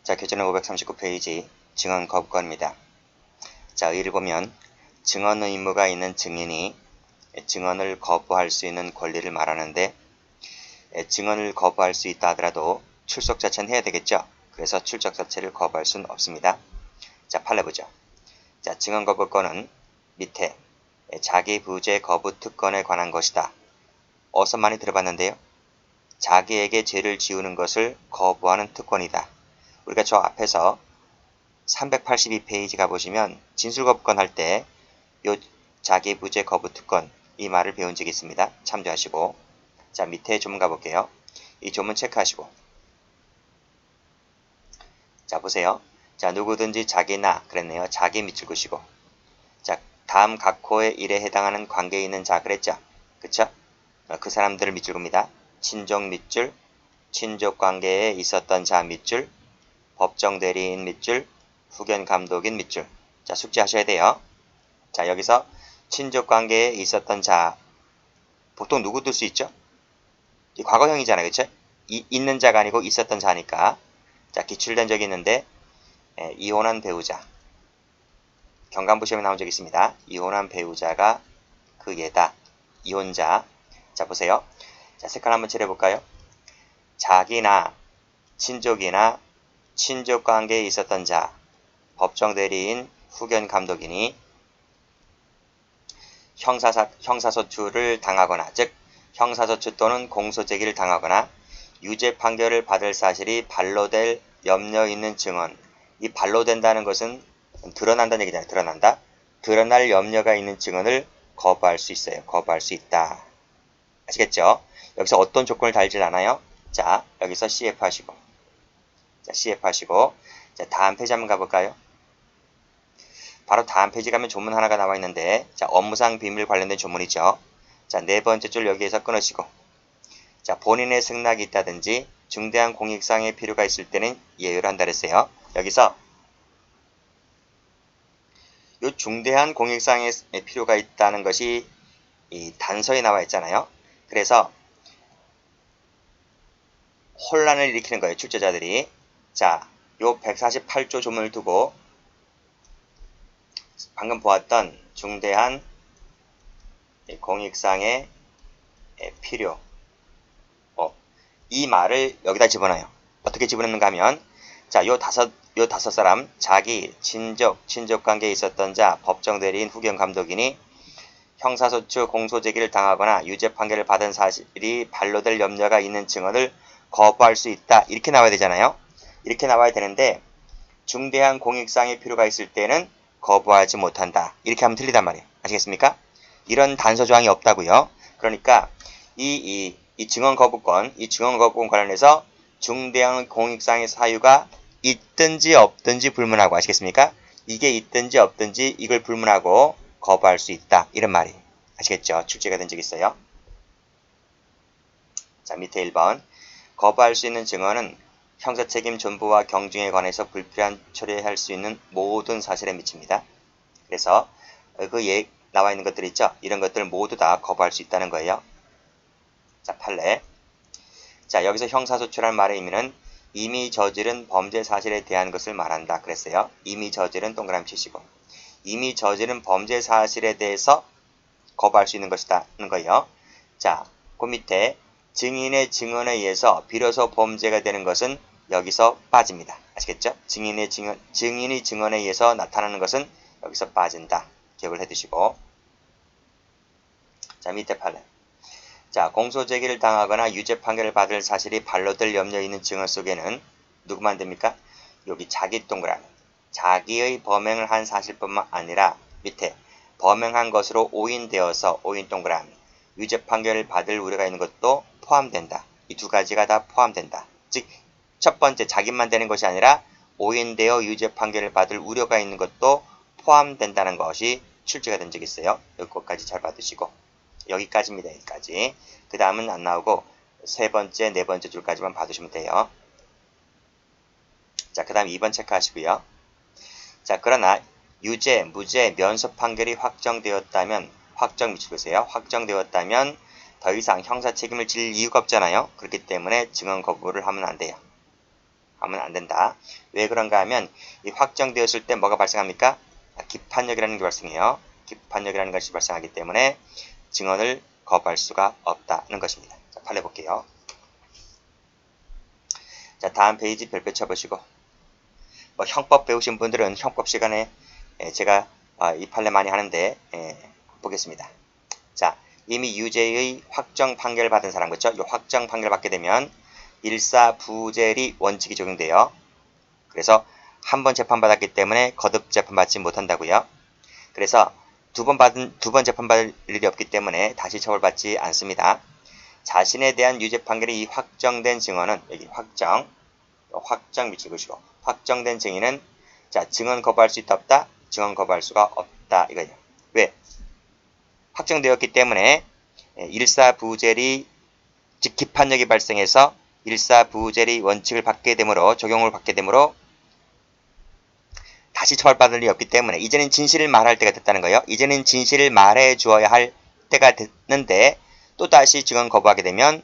자, 교재는 539페이지 증언 거부권입니다. 자, 의를 보면 증언 의무가 있는 증인이 증언을 거부할 수 있는 권리를 말하는데 증언을 거부할 수 있다 하더라도 출석 자체는 해야 되겠죠. 그래서 출석 자체를 거부할 수는 없습니다. 자, 판례 보죠. 자, 증언 거부권은 밑에 자기 부재 거부 특권에 관한 것이다. 어서 많이 들어봤는데요. 자기에게 죄를 지우는 것을 거부하는 특권이다. 우리가 저 앞에서 382페이지 가보시면 진술거부권 할 때 요 자기 부재 거부 특권 이 말을 배운 적이 있습니다. 참조하시고 자, 밑에 조문 가볼게요. 이 조문 체크하시고 자, 보세요. 자, 누구든지 자기나 그랬네요. 자기 밑줄 그시고 자, 다음 각호의 일에 해당하는 관계에 있는 자 그랬죠. 그쵸? 그 사람들을 밑줄 긋니다. 친족 밑줄, 친족 관계에 있었던 자 밑줄, 법정 대리인 밑줄, 후견 감독인 밑줄. 자, 숙지하셔야 돼요. 자, 여기서 친족 관계에 있었던 자 보통 누구 들 수 있죠? 이 과거형이잖아요. 그쵸? 있는 자가 아니고 있었던 자니까. 자, 기출된 적이 있는데 이혼한 배우자. 경간부 시험에 나온 적이 있습니다. 이혼한 배우자가 그 얘다. 이혼자. 자, 보세요. 자, 색깔 한번 칠해볼까요? 자기나 친족이나 친족 관계에 있었던 자, 법정 대리인, 후견 감독인이 형사소추를 당하거나, 즉 형사소추 또는 공소제기를 당하거나 유죄 판결을 받을 사실이 반로될 염려 있는 증언. 이 반로된다는 것은 드러난다는 얘기잖아요. 드러난다. 드러날 염려가 있는 증언을 거부할 수 있어요. 거부할 수 있다. 아시겠죠? 여기서 어떤 조건을 달질 않아요? 자, 여기서 CF 하시고 자, CF 하시고 자, 다음 페이지 한번 가볼까요? 바로 다음 페이지 가면 조문 하나가 나와 있는데 자, 업무상 비밀 관련된 조문이죠. 자, 네 번째 줄 여기에서 끊으시고 자, 본인의 승낙이 있다든지 중대한 공익상의 필요가 있을 때는 예외를 한다 그랬어요. 여기서 이 중대한 공익상의 필요가 있다는 것이 이 단서에 나와 있잖아요. 그래서 혼란을 일으키는 거예요. 출제자들이. 자, 요 148조 조문을 두고 방금 보았던 중대한 공익상의 필요 이 말을 여기다 집어넣어요. 어떻게 집어넣는가 하면 자, 요 다섯 사람 자기, 친족 관계에 있었던 자, 법정 대리인, 후견 감독인이 형사소추 공소제기를 당하거나 유죄 판결을 받은 사실이 반로될 염려가 있는 증언을 거부할 수 있다. 이렇게 나와야 되잖아요. 이렇게 나와야 되는데 중대한 공익상의 필요가 있을 때는 거부하지 못한다. 이렇게 하면 틀리단 말이에요. 아시겠습니까? 이런 단서 조항이 없다고요. 그러니까 이 증언 거부권 관련해서 중대한 공익상의 사유가 있든지 없든지 불문하고 아시겠습니까? 이게 있든지 없든지 이걸 불문하고 거부할 수 있다. 이런 말이 아시겠죠? 출제가 된 적이 있어요. 자, 밑에 1번 거부할 수 있는 증언은 형사책임 존부와 경중에 관해서 불필요한 처리할 수 있는 모든 사실에 미칩니다. 그래서 그 나와 있는 것들 있죠? 이런 것들 모두 다 거부할 수 있다는 거예요. 자, 판례. 자, 여기서 형사소추라는 말의 의미는 이미 저지른 범죄 사실에 대한 것을 말한다. 그랬어요. 이미 저지른 동그라미 치시고 이미 저지른 범죄 사실에 대해서 거부할 수 있는 것이다는 거예요. 자, 그 밑에 증인의 증언에 의해서 비로소 범죄가 되는 것은 여기서 빠집니다. 아시겠죠? 증인이 증언에 의해서 나타나는 것은 여기서 빠진다. 기억을 해두시고 자, 밑에 판례. 자, 공소제기를 당하거나 유죄 판결을 받을 사실이 반로될 염려 있는 증언 속에는 누구만 됩니까? 여기 자기 동그라미. 자기의 범행을 한 사실뿐만 아니라 밑에 범행한 것으로 오인되어서 오인 동그라미. 유죄 판결을 받을 우려가 있는 것도 포함된다. 이 두 가지가 다 포함된다. 즉, 첫 번째 자기만 되는 것이 아니라 오인되어 유죄 판결을 받을 우려가 있는 것도 포함된다는 것이 출제가 된 적이 있어요. 여기까지 잘 받으시고 여기까지입니다. 여기까지. 그 다음은 안 나오고 세 번째, 네 번째 줄까지만 봐두시면 돼요. 자, 그 다음 2번 체크하시고요. 자, 그러나 유죄, 무죄, 면소 판결이 확정되었다면 확정 미치보세요. 확정되었다면 더 이상 형사 책임을 질 이유가 없잖아요. 그렇기 때문에 증언 거부를 하면 안 돼요. 하면 안 된다. 왜 그런가 하면 이 확정되었을 때 뭐가 발생합니까? 기판력이라는 게 발생해요. 기판력이라는 것이 발생하기 때문에 증언을 거부할 수가 없다는 것입니다. 자, 판례 볼게요. 자, 다음 페이지 별표 쳐보시고 뭐 형법 배우신 분들은 형법 시간에 제가 이 판례 많이 하는데 보겠습니다. 자, 이미 유죄의 확정 판결을 받은 사람, 그렇죠? 이 확정 판결을 받게 되면 일사부재리 원칙이 적용돼요. 그래서 한 번 재판받았기 때문에 거듭 재판받지 못한다고요. 그래서 두 번 재판받을 일이 없기 때문에 다시 처벌받지 않습니다. 자신에 대한 유죄 판결이 확정된 증언은 여기 확정 밑줄 그으시고 확정된 증인은 자, 증언 거부할 수 있다 없다? 증언 거부할 수가 없다 이거예요. 왜? 확정되었기 때문에 일사부재리 즉 기판력이 발생해서 일사부재리 원칙을 받게 되므로 적용을 받게 되므로 다시 처벌받을 일이 없기 때문에 이제는 진실을 말할 때가 됐다는 거예요. 이제는 진실을 말해 주어야 할 때가 됐는데 또다시 증언 거부하게 되면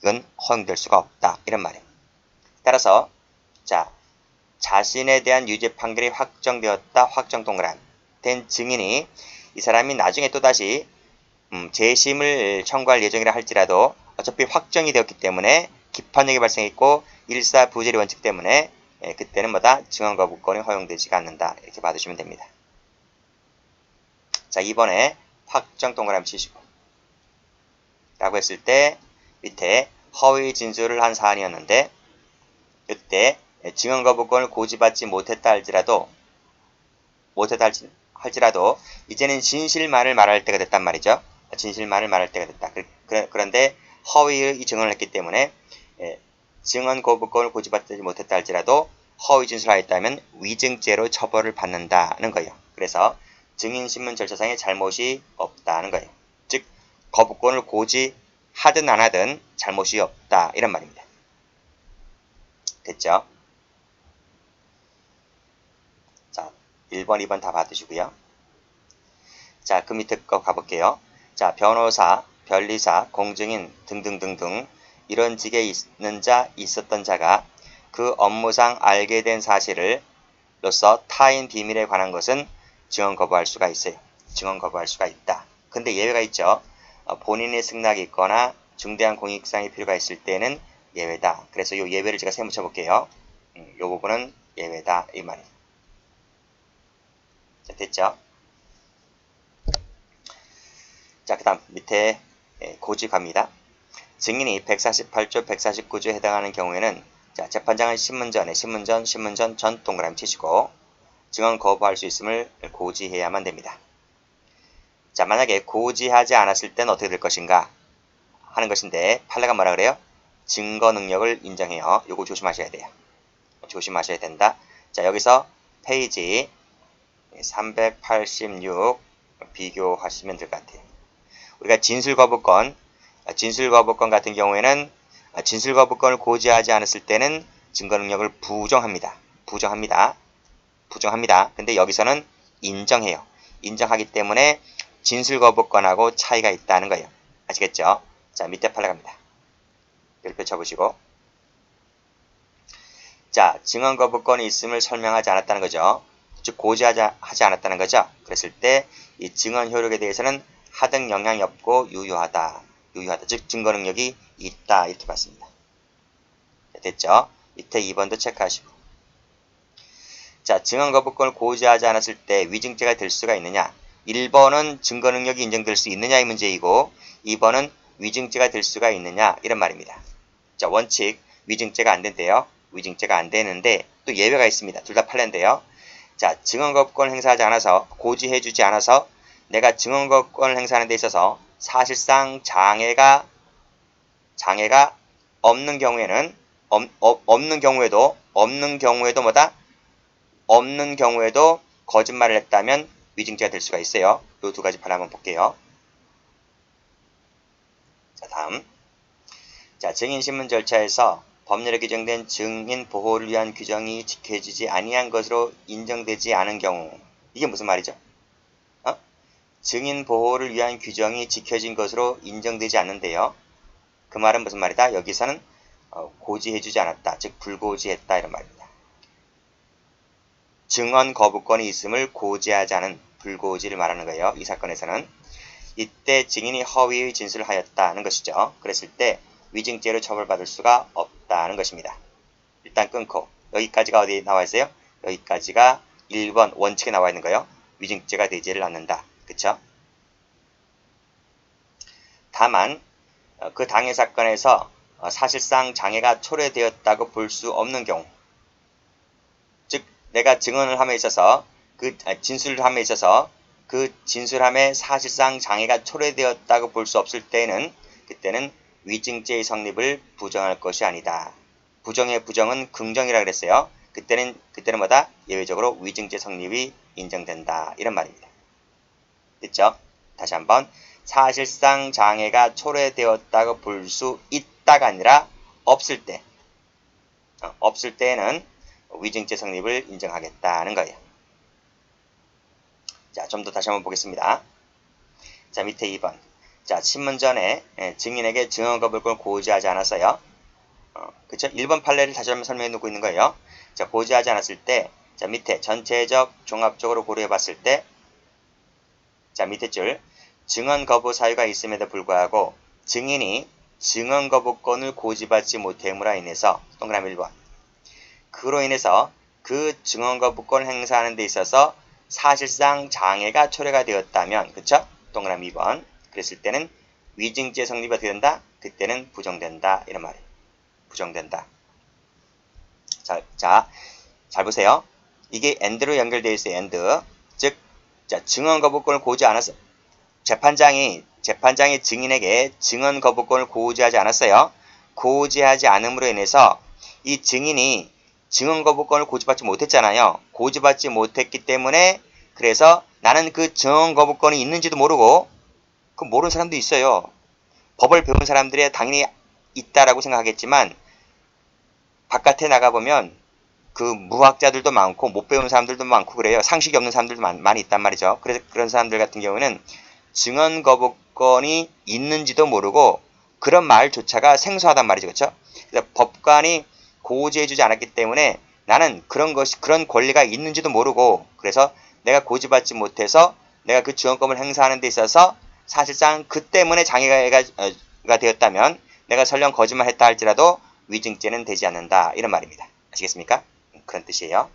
이건 허용될 수가 없다 이런 말이에요. 따라서 자, 자신에 대한 유죄 판결이 확정되었다 확정 동그란 된 증인이 이 사람이 나중에 또다시 재심을 청구할 예정이라 할지라도 어차피 확정이 되었기 때문에 기판력이 발생했고 일사부재리 원칙 때문에 그때는 뭐다? 증언 거부권이 허용되지가 않는다. 이렇게 봐주시면 됩니다. 자, 이번에 확정 동그라미 치시고 라고 했을 때 밑에 허위 진술을 한 사안이었는데 이때 증언 거부권을 고지받지 못했다 할지라도 이제는 진실만을 말할 때가 됐단 말이죠. 진실만을 말할 때가 됐다. 그런데 허위의 증언을 했기 때문에 증언 거부권을 고지받지 못했다 할지라도 허위 진술하였다면 위증죄로 처벌을 받는다는 거예요. 그래서 증인신문 절차상에 잘못이 없다는 거예요. 즉 거부권을 고지하든 안 하든 잘못이 없다 이런 말입니다. 됐죠? 자, 1번, 2번 다 받으시고요. 자, 그 밑에 거 가볼게요. 자, 변호사, 변리사, 공증인 등등등등 이런 직에 있는 자, 있었던 자가 그 업무상 알게 된 사실로서 타인 비밀에 관한 것은 증언 거부할 수가 있어요. 증언 거부할 수가 있다. 근데 예외가 있죠. 본인의 승낙이 있거나 중대한 공익상의 필요가 있을 때는 예외다. 그래서 이 예외를 제가 세무 쳐볼게요. 이 부분은 예외다 이 말이에요. 자, 됐죠? 자, 그 다음 밑에 고지 갑니다. 증인이 148조, 149조에 해당하는 경우에는 자, 재판장은 신문전 전 동그라미 치시고 증언 거부할 수 있음을 고지해야만 됩니다. 자, 만약에 고지하지 않았을 때는 어떻게 될 것인가 하는 것인데 판례가 뭐라 그래요? 증거 능력을 인정해요. 요거 조심하셔야 돼요. 조심하셔야 된다. 자, 여기서 페이지 386 비교하시면 될 것 같아요. 우리가 진술거부권 같은 경우에는 진술거부권을 고지하지 않았을 때는 증거능력을 부정합니다. 근데 여기서는 인정해요. 인정하기 때문에 진술거부권하고 차이가 있다는 거예요. 아시겠죠? 자, 밑에 판례 갑니다. 별표 쳐보시고 자, 증언거부권이 있음을 설명하지 않았다는 거죠. 즉 고지하지 않았다는 거죠. 그랬을 때 이 증언 효력에 대해서는 하등 영향이 없고 유효하다. 즉 증거 능력이 있다 이렇게 봤습니다. 됐죠? 밑에 2번도 체크하시고 자, 증언 거부권을 고지하지 않았을 때 위증죄가 될 수가 있느냐 1번은 증거 능력이 인정될 수 있느냐의 문제이고 2번은 위증죄가 될 수가 있느냐 이런 말입니다. 자, 원칙 위증죄가 안 된대요. 위증죄가 안 되는데 또 예외가 있습니다. 둘 다 판례인데요. 자, 증언 거부권을 행사하지 않아서 고지해주지 않아서 내가 증언 거부권을 행사하는 데 있어서 사실상 장애가 없는 경우에는 없는 경우에도 거짓말을 했다면 위증죄가 될 수가 있어요. 이 두 가지 판례 한번 볼게요. 자, 다음. 자, 증인신문 절차에서 법률에 규정된 증인 보호를 위한 규정이 지켜지지 아니한 것으로 인정되지 않은 경우 이게 무슨 말이죠? 증인 보호를 위한 규정이 지켜진 것으로 인정되지 않는데요. 그 말은 무슨 말이다? 여기서는 고지해주지 않았다. 즉 불고지했다 이런 말입니다. 증언 거부권이 있음을 고지하지 않은 불고지를 말하는 거예요. 이 사건에서는 이때 증인이 허위의 진술을 하였다는 것이죠. 그랬을 때 위증죄로 처벌받을 수가 없다는 것입니다. 일단 끊고 여기까지가 어디 나와 있어요? 여기까지가 1번 원칙에 나와 있는 거예요. 위증죄가 되지를 않는다. 그쵸? 다만 그 당해 사건에서 사실상 장애가 초래되었다고 볼 수 없는 경우, 즉 내가 증언을 함에 있어서 진술을 함에 있어서 그 진술함에 사실상 장애가 초래되었다고 볼 수 없을 때에는 그때는 위증죄의 성립을 부정할 것이 아니다. 부정의 부정은 긍정이라 그랬어요. 그때는 뭐다? 예외적으로 위증죄 성립이 인정된다. 이런 말입니다. 됐죠? 다시 한번 사실상 장애가 초래되었다고 볼 수 있다가 아니라 없을 때 없을 때에는 위증죄 성립을 인정하겠다는 거예요. 자, 좀 더 다시 한번 보겠습니다. 자, 밑에 2번. 자, 신문 전에 증인에게 증언 거부권을 고지하지 않았어요. 그쵸? 1번 판례를 다시 한번 설명해 놓고 있는 거예요. 자, 고지하지 않았을 때, 자, 밑에 전체적 종합적으로 고려해 봤을 때, 자, 밑에 줄, 증언 거부 사유가 있음에도 불구하고 증인이 증언 거부권을 고지받지 못함으로 인해서, 동그라미 1번. 그로 인해서 그 증언 거부권 행사하는 데 있어서 사실상 장애가 초래가 되었다면, 그쵸? 동그라미 2번. 그랬을 때는 위증죄 성립이 어떻게 된다? 그때는 부정된다. 이런 말이에요. 부정된다. 자, 잘 보세요. 이게 and로 연결되어 있어요. and. 즉, 자, 증언 거부권을 고지 않았어. 재판장이 증인에게 증언 거부권을 고지하지 않았어요. 고지하지 않음으로 인해서 이 증인이 증언 거부권을 고지받지 못했잖아요. 고지받지 못했기 때문에 그래서 나는 그 증언 거부권이 있는지도 모르고 그 모르는 사람도 있어요. 법을 배운 사람들이 당연히 있다라고 생각하겠지만 바깥에 나가보면 그 무학자들도 많고 못 배운 사람들도 많고 그래요. 상식이 없는 사람들도 많이 있단 말이죠. 그래서 그런 사람들 같은 경우는 증언 거부권이 있는지도 모르고 그런 말조차가 생소하단 말이죠. 그렇죠? 그래서 법관이 고지해주지 않았기 때문에 나는 그런 권리가 있는지도 모르고 그래서 내가 고지받지 못해서 내가 그 증언권을 행사하는 데 있어서 사실상 그 때문에 장애가 되었다면 내가 설령 거짓말했다 할지라도 위증죄는 되지 않는다. 이런 말입니다. 아시겠습니까? 그런 뜻이에요.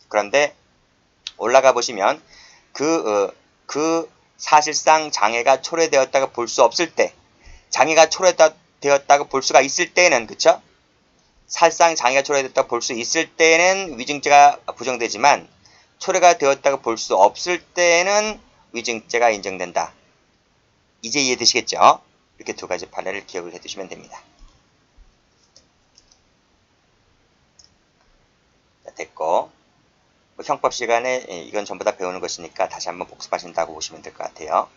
그런데 올라가 보시면 그 사실상 장애가 초래되었다고 볼 수 없을 때 장애가 초래되었다고 볼 수가 있을 때는 그쵸? 사실상 장애가 초래되었다고 볼 수 있을 때는 위증죄가 부정되지만 초래가 되었다고 볼 수 없을 때는 위증죄가 인정된다. 이제 이해되시겠죠? 이렇게 두 가지 판례를 기억을 해두시면 됩니다. 자, 됐고 형법 시간에 이건 전부 다 배우는 것이니까 다시 한번 복습하신다고 보시면 될 것 같아요.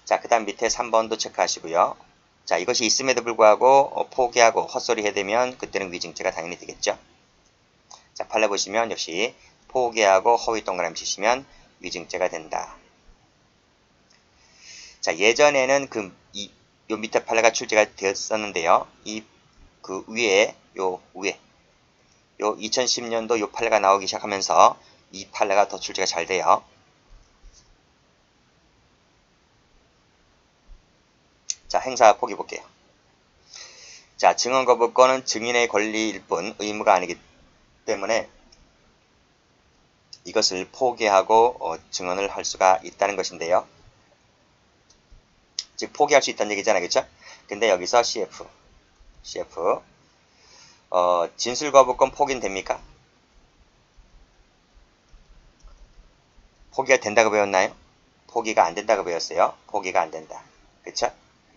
자, 그 다음 밑에 3번도 체크하시고요. 자, 이것이 있음에도 불구하고 포기하고 헛소리 해대면 그때는 위증죄가 당연히 되겠죠. 자, 판례 보시면 역시 포기하고 허위 동그라미 치시면 위증죄가 된다. 자, 예전에는 요 밑에 판례가 출제가 되었었는데요. 그 위에 요 2010년도 요 판례가 나오기 시작하면서 이 판례가 더 출제가 잘 돼요. 자, 행사 포기 볼게요. 자, 증언 거부권은 증인의 권리일 뿐 의무가 아니기 때문에 이것을 포기하고 증언을 할 수가 있다는 것인데요. 즉 포기할 수 있다는 얘기잖아요. 그렇죠? 근데 여기서 CF 진술 거부권 포기는 됩니까? 포기가 된다고 배웠나요? 포기가 안 된다고 배웠어요. 포기가 안 된다. 그쵸?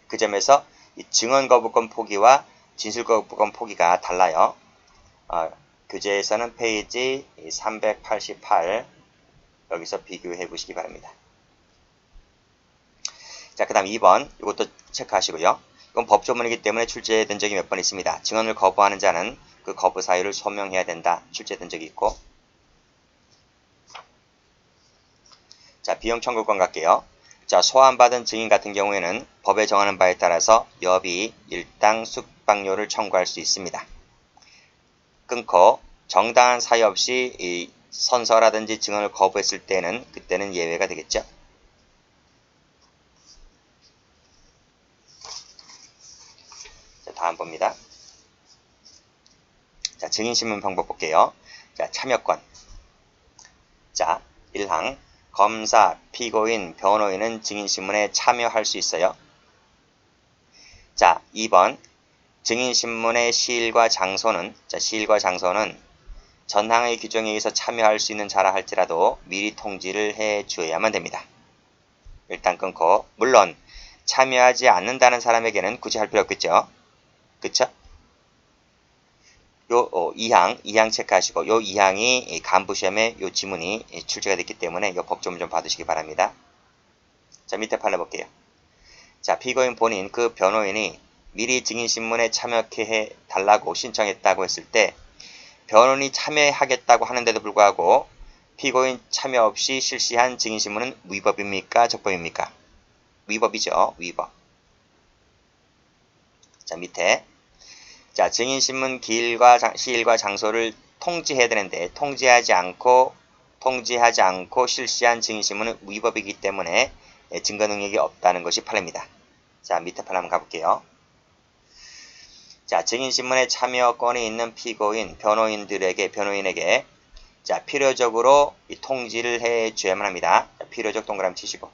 그 점에서 이 증언 거부권 포기와 진술 거부권 포기가 달라요. 교재에서는 페이지 388 여기서 비교해 보시기 바랍니다. 자, 그 다음 2번 이것도 체크하시고요. 이건 법조문이기 때문에 출제된 적이 몇 번 있습니다. 증언을 거부하는 자는 그 거부 사유를 소명해야 된다. 출제된 적이 있고. 자, 비용 청구권 갈게요. 자, 소환받은 증인 같은 경우에는 법에 정하는 바에 따라서 여비, 일당, 숙박료를 청구할 수 있습니다. 끊고 정당한 사유 없이 이 선서라든지 증언을 거부했을 때는 그때는 예외가 되겠죠. 자, 다음 봅니다. 자, 증인신문 방법 볼게요. 자, 참여권. 자, 1항 검사, 피고인, 변호인은 증인신문에 참여할 수 있어요. 자, 2번 증인신문의 시일과 장소는 전항의 규정에 의해서 참여할 수 있는 자라 할지라도 미리 통지를 해 주어야만 됩니다. 일단 끊고 물론 참여하지 않는다는 사람에게는 굳이 할 필요 없겠죠. 그쵸? 요 2항 체크하시고 요 2항이 간부시험에 요 지문이 출제가 됐기 때문에 요 법조문 좀 봐두시기 바랍니다. 자, 밑에 판을 볼게요. 자, 피고인 본인 그 변호인이 미리 증인신문에 참여해 달라고 신청했다고 했을 때 변호인이 참여하겠다고 하는데도 불구하고 피고인 참여 없이 실시한 증인신문은 위법입니까? 적법입니까? 위법이죠. 위법. 자, 밑에 자, 증인신문 시일과 장소를 통지해야 되는데 통지하지 않고 실시한 증인신문은 위법이기 때문에 증거 능력이 없다는 것이 판례입니다. 자, 밑에 판 한번 가볼게요. 자, 증인신문에 참여권이 있는 피고인, 변호인에게 자, 필요적으로 이 통지를 해줘야만 합니다. 자, 필요적 동그라미 치시고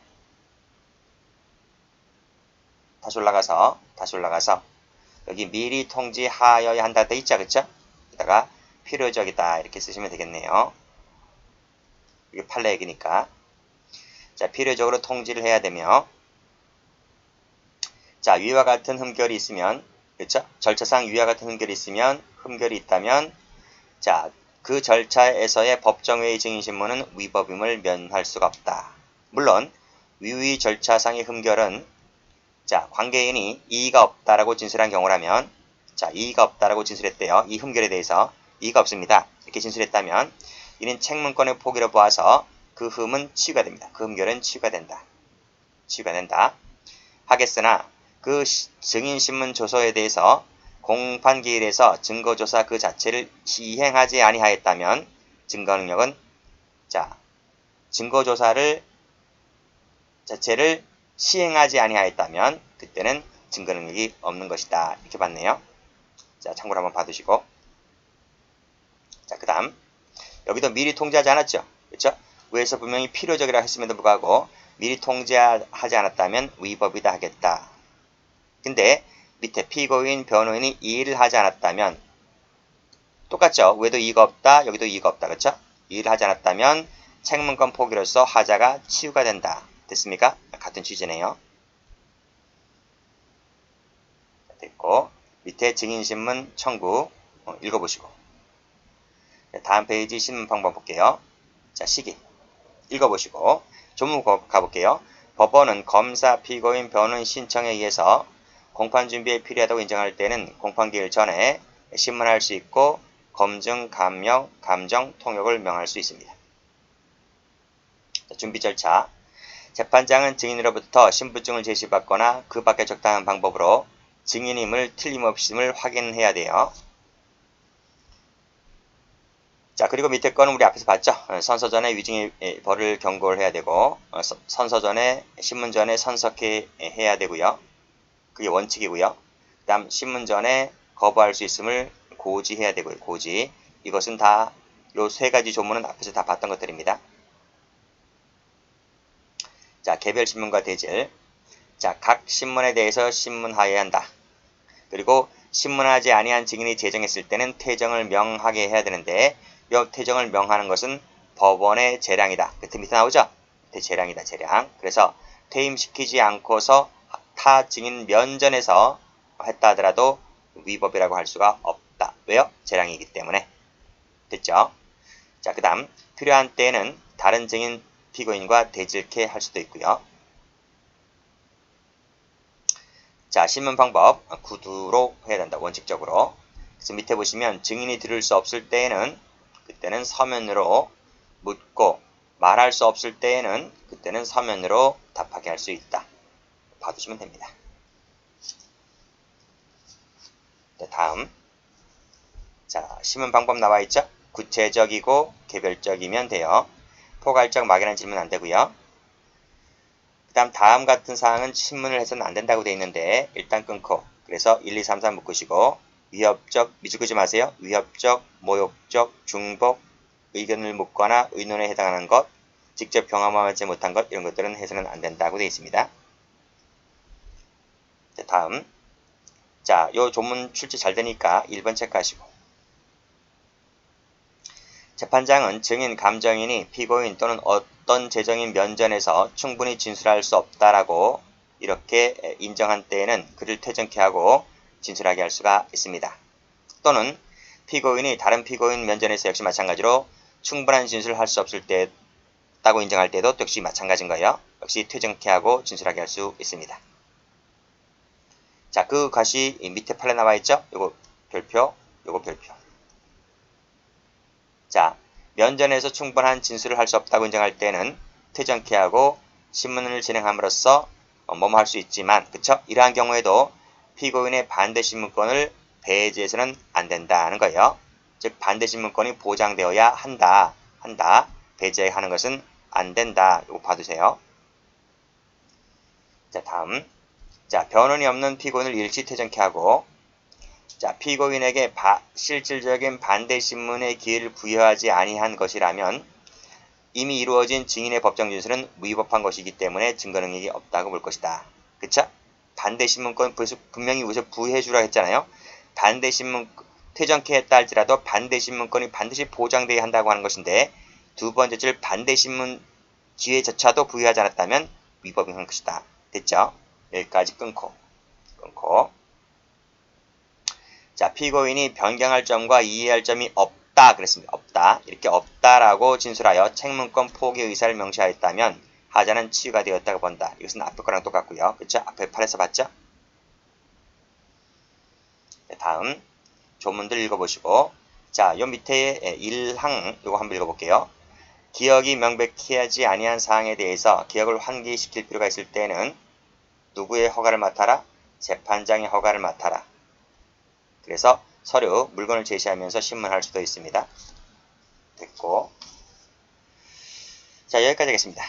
다시 올라가서 여기 미리 통지하여야 한다 돼 있죠, 그쵸? 여기다가 필요적이다 이렇게 쓰시면 되겠네요. 이게 판례 얘기니까. 자, 필요적으로 통지를 해야 되며, 자, 위와 같은 흠결이 있으면, 그쵸? 절차상 위와 같은 흠결이 있다면, 자, 그 절차에서의 법정회의 증인신문은 위법임을 면할 수가 없다. 물론 위의 절차상의 흠결은 자, 관계인이 이의가 없다라고 진술한 경우라면, 자, 이의가 없다라고 진술했대요. 이 흠결에 대해서 이의가 없습니다. 이렇게 진술했다면 이는 책문권의 포기로 보아서 그 흠은 치유가 됩니다. 그 흠결은 치유가 된다. 하겠으나 그 증인신문 조서에 대해서 공판기일에서 증거조사 그 자체를 시행하지 아니하였다면 증거능력은 자, 증거조사를 자체를 시행하지 아니하였다면 그때는 증거능력이 없는 것이다. 이렇게 봤네요. 자, 참고로 한번 봐두시고. 자, 그 다음 여기도 미리 통지하지 않았죠. 그렇죠? 위에서 분명히 필요적이라 했음에도 불구하고 미리 통지하지 않았다면 위법이다 하겠다. 근데 밑에 피고인, 변호인이 이의를 하지 않았다면 똑같죠. 외도 이의가 없다. 여기도 이의가 없다. 그렇죠? 이의를 하지 않았다면 책문권 포기로서 하자가 치유가 된다. 됐습니까? 같은 취지네요. 됐고 밑에 증인신문 청구 읽어보시고 다음 페이지 신문 방법 볼게요. 자, 시기 읽어보시고 조문 가볼게요. 법원은 검사, 피고인, 변호인 신청에 의해서 공판 준비에 필요하다고 인정할 때는 공판기일 전에 신문할 수 있고 검증, 감정, 통역을 명할 수 있습니다. 자, 준비 절차 재판장은 증인으로부터 신분증을 제시받거나 그 밖에 적당한 방법으로 증인임을 틀림없음을 확인해야 돼요. 자, 그리고 밑에 거는 우리 앞에서 봤죠. 선서 전에 위증의 벌을 경고를 해야 되고 선서 전에 신문 전에 선석해야 되고요. 그게 원칙이고요. 그 다음 신문 전에 거부할 수 있음을 고지해야 되고요. 고지. 이것은 다 요 세 가지 조문은 앞에서 다 봤던 것들입니다. 자, 개별 신문과 대질. 자, 각 신문에 대해서 신문하여야 한다. 그리고 신문하지 아니한 증인이 제정했을 때는 퇴정을 명하게 해야 되는데 이 퇴정을 명하는 것은 법원의 재량이다. 끝에 밑에 나오죠? 재량이다. 재량. 그래서 퇴임시키지 않고서 타 증인 면전에서 했다 하더라도 위법이라고 할 수가 없다. 왜요? 재량이기 때문에. 됐죠? 자, 그 다음 필요한 때에는 다른 증인 피고인과 대질케 할 수도 있고요. 자, 신문 방법 구두로 해야 된다. 원칙적으로. 그래서 밑에 보시면 증인이 들을 수 없을 때에는 그때는 서면으로 묻고 말할 수 없을 때에는 그때는 서면으로 답하게 할 수 있다. 봐두시면 됩니다. 네, 다음. 자, 심은 방법 나와 있죠? 구체적이고 개별적이면 돼요. 포괄적 막연한 질문 안 되고요. 그 다음 같은 사항은 신문을 해서는 안 된다고 되어 있는데 일단 끊고 그래서 1, 2, 3, 4 묶으시고 위협적, 미죽하지 마세요. 위협적, 모욕적, 중복, 의견을 묻거나 의논에 해당하는 것, 직접 경험하지 못한 것 이런 것들은 해서는 안 된다고 되어 있습니다. 자, 다음. 자, 요 조문 출제 잘 되니까 1번 체크하시고 재판장은 증인, 감정인이 피고인 또는 어떤 재정인 면전에서 충분히 진술할 수 없다라고 이렇게 인정한 때에는 그를 퇴정케 하고 진술하게 할 수가 있습니다. 또는 피고인이 다른 피고인 면전에서 역시 마찬가지로 충분한 진술을 할 수 없을 때다고 인정할 때도 역시 마찬가지인 거예요. 역시 퇴정케 하고 진술하게 할 수 있습니다. 자, 그 것이 밑에 판에 나와 있죠? 요거 별표, 요거 별표. 자, 면전에서 충분한 진술을 할 수 없다고 인정할 때는 퇴정케 하고 신문을 진행함으로써 뭐뭐 할 수 있지만, 그쵸? 이러한 경우에도 피고인의 반대 신문권을 배제해서는 안 된다는 거예요. 즉, 반대 신문권이 보장되어야 한다. 배제하는 것은 안 된다. 이거 봐두세요. 자, 다음. 자, 변론이 없는 피고인을 일시 퇴정케 하고 자, 피고인에게 실질적인 반대 신문의 기회를 부여하지 아니한 것이라면 이미 이루어진 증인의 법정 진술은 위법한 것이기 때문에 증거 능력이 없다고 볼 것이다. 그쵸? 반대 신문권 분명히 우선 부여해주라 했잖아요. 반대 신문 퇴정케 했다 할지라도 반대 신문권이 반드시 보장되어야 한다고 하는 것인데 두 번째 줄 반대 신문 기회조차도 부여하지 않았다면 위법인 것이다. 됐죠? 여기까지 끊고 자, 피고인이 변경할 점과 이해할 점이 없다 그랬습니다. 없다. 이렇게 없다라고 진술하여 책문권 포기 의사를 명시하였다면 하자는 치유가 되었다고 본다. 이것은 앞에 거랑 똑같고요. 그쵸? 앞에 8에서 봤죠? 네, 다음 조문들 읽어보시고 자, 요 밑에 1항 요거 한번 읽어볼게요. 기억이 명백히 하지 아니한 사항에 대해서 기억을 환기시킬 필요가 있을 때는 누구의 허가를 맡아라? 재판장의 허가를 맡아라. 그래서 서류, 물건을 제시하면서 신문할 수도 있습니다. 됐고 자, 여기까지 하겠습니다.